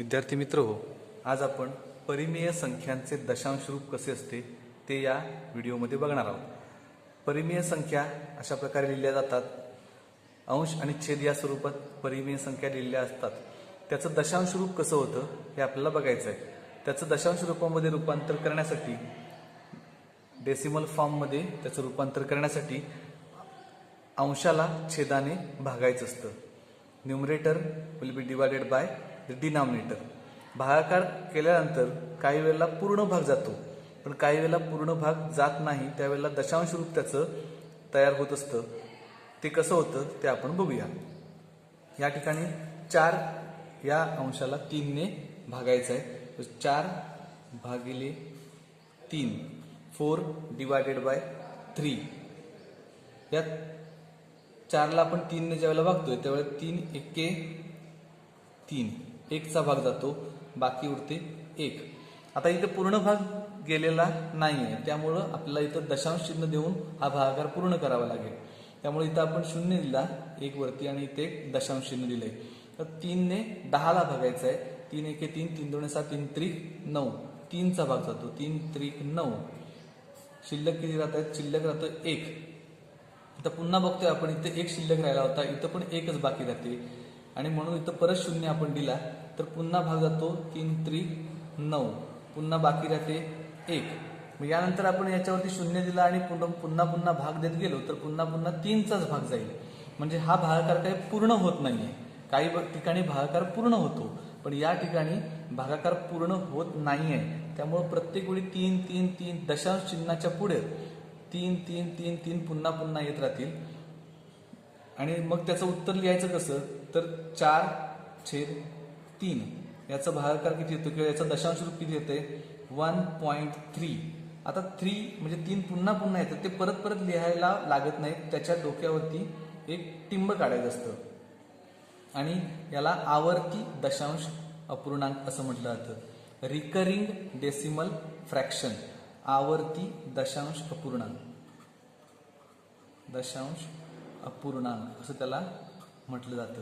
विद्यार्थी मित्र हो, आज आपण परिमेय संख्यांचे दशांश रूप कसे असते ते या व्हिडिओमध्ये बघणार आहोत. परिमेय संख्या अशा प्रकारे लिहिल्या जातात. अंश आणि छेद या स्वरूपात परिमेय संख्या लिहिल्या असतात. त्याचं दशांश रूप कसं होतं हे आपल्याला बघायचं आहे. त्याचं दशांश रूपामध्ये रूपांतर करण्यासाठी डेसिमल फॉर्ममध्ये त्याचं रूपांतर करण्यासाठी अंशाला छेदाने भागायचं असतं. Numerator will be divided by the denominator. भागाकार केल्यानंतर काही वेळेला पूर्ण भाग जातो, पण काही वेळेला पूर्ण भाग जात नाही. त्यावेळेला दशांश रूप त्याचं तयार होत असतं. ते कसं होतं ते आपण बघूया. या ठिकाणी 4 या अंशाला 3 ने भागायचं आहे. 4 भागिले 3 4 डिवायडेड बाय 3. या 4ला आपण 3 ने ज्यावेळेला भागतोय त्यावेळेला 3 एके 3, 1चा भाग जातो, बाकी उरते 1. आता इथे पूर्ण भाग गेलेला नाहीये, त्यामुळं आपल्याला इथं दशांश चिन्ह देऊन हा भागाकार पूर्ण करावा लागेल. त्यामुळे इथं आपण 0 दिला 1 वरती आणि इथे दशांश चिन्ह दिलंय. तर 3 ने 10ला भागायचं आहे. 3 एके 3, 3 दोणे 7, 3 त्रिक 9, 3चा भाग जातो, 3 त्रिक 9. शिल्लक किती राहतात? शिल्लक राहतं 1. आता पुन्हा बघतोय आपण इथे 1 शिल्लक राहिला होता, इथं पण 1च बाकी राहते आणि म्हणून इथं परत 0 आपण दिला तर पुन्हा भाग जातो 3 त्रिक 9, पुन्हा बाकी राहते 1. मग यानंतर आपण याच्यावरती 0 दिला आणि पुन्हा भाग देत गेलो तर पुन्हा 3चाच भाग जाईल. म्हणजे हा भागाकार काही पूर्ण होत नाहीये. काही ठिकाणी भागाकार पूर्ण होतो, पण या ठिकाणी भागाकार पूर्ण होत नाहीये. त्यामुळे प्रत्येक वेळी 3 3 3 दशांश चिन्हाच्या पुढे 3 3 3 3 पुन्हा येत राहतील. आणि मग त्याचं उत्तर लिहायचं कसं तर 4/3. याचा भागाकार किती येतो किंवा याचा दशांश रूप किती येते? 1.3. आता 3 म्हणजे 3 पुन्हा येतं. ते परत लिहायला लागत नाही. त्याच्या डोक्यावरती एक टिंब काढायचं असतं आणि याला आवर्ती दशांश अपूर्णांक असं म्हटलं जातं. रिकरिंग डेसिमल फ्रॅक्शन, आवर्ती दशांश अपूर्णांक असं त्याला म्हटलं जातं.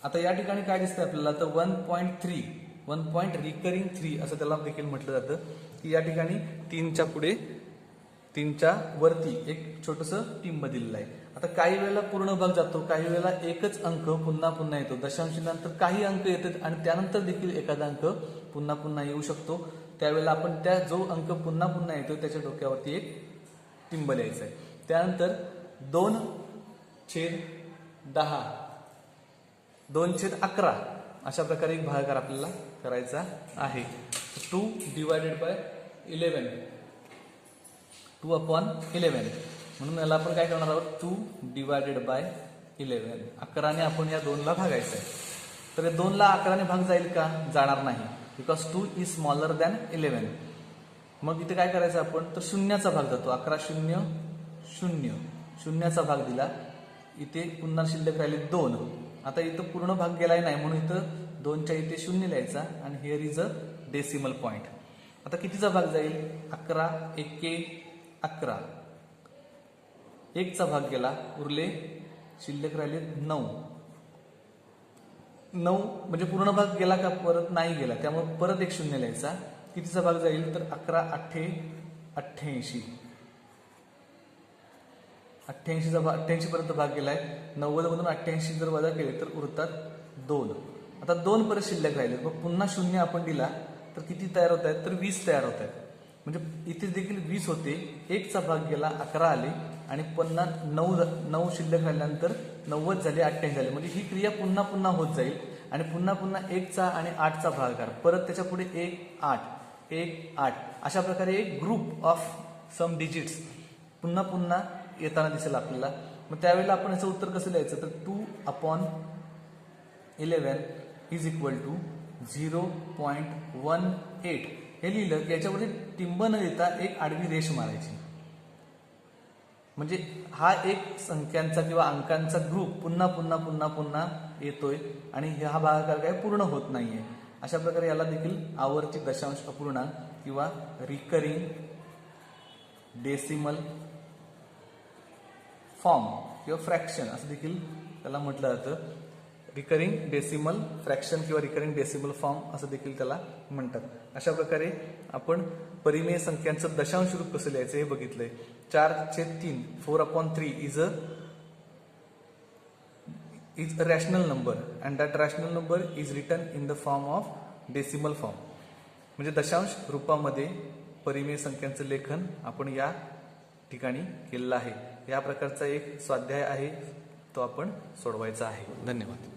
आता या ठिकाणी काय दिसतंय आपल्याला तर 1.3 रिकरिंग 3 असं त्याला देखील म्हटलं जातं की या ठिकाणी 3च्या पुढे 3च्या वरती एक छोटंसं टिंब दिलेलं आहे. आता काही वेळेला पूर्ण भाग जातो, काही वेळेला एकच अंक पुन्हा येतो. दशांशानंतर काही अंक येतात आणि त्यानंतर देखील एखादा अंक पुन्हा येऊ शकतो. त्यावेळेला आपण जो अंक पुन्हा येतो त्याच्या डोक्यावरती एक टिंब लिहायचं आहे. त्यानंतर 2/10 2/11 अशा प्रकारे एक भागाकार आपल्याला करायचा आहे. 2 डिवायडेड बाय 11, 2/11. म्हणून याला आपण काय करणार आहोत? 2 डिवायडेड बाय 11. 11ने आपण या 2ला भागायचं आहे. तर 2ला 11ने भाग जाईल का? जाणार नाही, बिकॉज 2 इज स्मॉलर दॅन 11. मग इथे काय करायचं आपण तर 0चा भाग जातो. 11 0 0, 0चा भाग दिला. इथे पुन्हा शिल्लक राहिले 2. आता इथं पूर्ण भाग गेलाय नाही म्हणून इथं 2च्या इथे 0 लिहायचा आणि here is a decimal point. आता कितीचा भाग जाईल? 11 एके 11. 1चा भाग गेला, उरले शिल्लक राहिले 9. 9 म्हणजे पूर्ण भाग गेला का? परत नाही गेला, त्यामुळे परत एक 0 लिहायचा. कितीचा भाग जाईल तर 11 8 88. 88 पर्यंत भाग गेलाय. 90 मधून 88 जर वजा केले तर उरतात 2. आता 2 परत शिल्लक राहिले. मग पुन्हा 0 आपण दिला तर किती तयार होत आहेत तर 20 तयार होत आहेत. म्हणजे इथे देखील 20 होते. 1चा भाग गेला, 11 आले आणि पुन्हा 9 शिल्लक राहिल्यानंतर 90 झाले, 88 झाले. म्हणजे ही क्रिया पुन्हा होत जाईल आणि पुन्हा 1चा आणि 8चा भागाकार, परत त्याच्या पुढे 1 8 1 8 अशा प्रकारे एक ग्रुप ऑफ सम डिजिट्स पुन्हा येताना दिसेल आपल्याला. मग त्यावेळेला आपण याचं उत्तर कसं लिहायचं तर 2/11 इज इक्वल टू 0.18 हे लिहिलं की याच्यावरती टिंब न देता एक आडवी रेष मारायची. म्हणजे हा एक संख्यांचा किंवा अंकांचा ग्रुप पुन्हा येतोय आणि हा भागाकार काय पूर्ण होत नाहीये. अशा प्रकारे याला देखील आवर्ती दशांश अपूर्णांक किंवा रिकरिंग डेसिमल फॉर्म किंवा फ्रॅक्शन असं देखील त्याला म्हटलं जातं. रिकरिंग डेसिमल फ्रॅक्शन किंवा रिकरिंग डेसिमल फॉर्म असं देखील त्याला म्हणतात. अशा प्रकारे आपण परिमेय संख्यांचं दशांश रूप कसं लिहायचं हे बघितलंय. 4/3 4/3 is a rational number and that rational number is written in the form of decimal form. म्हणजे दशांश रूपामध्ये परिमेय संख्यांचं लेखन आपण या ठिकाणी केलेलं आहे. या प्रकारचा एक स्वाध्याय आहे, तो आपण सोडवायचा आहे. धन्यवाद.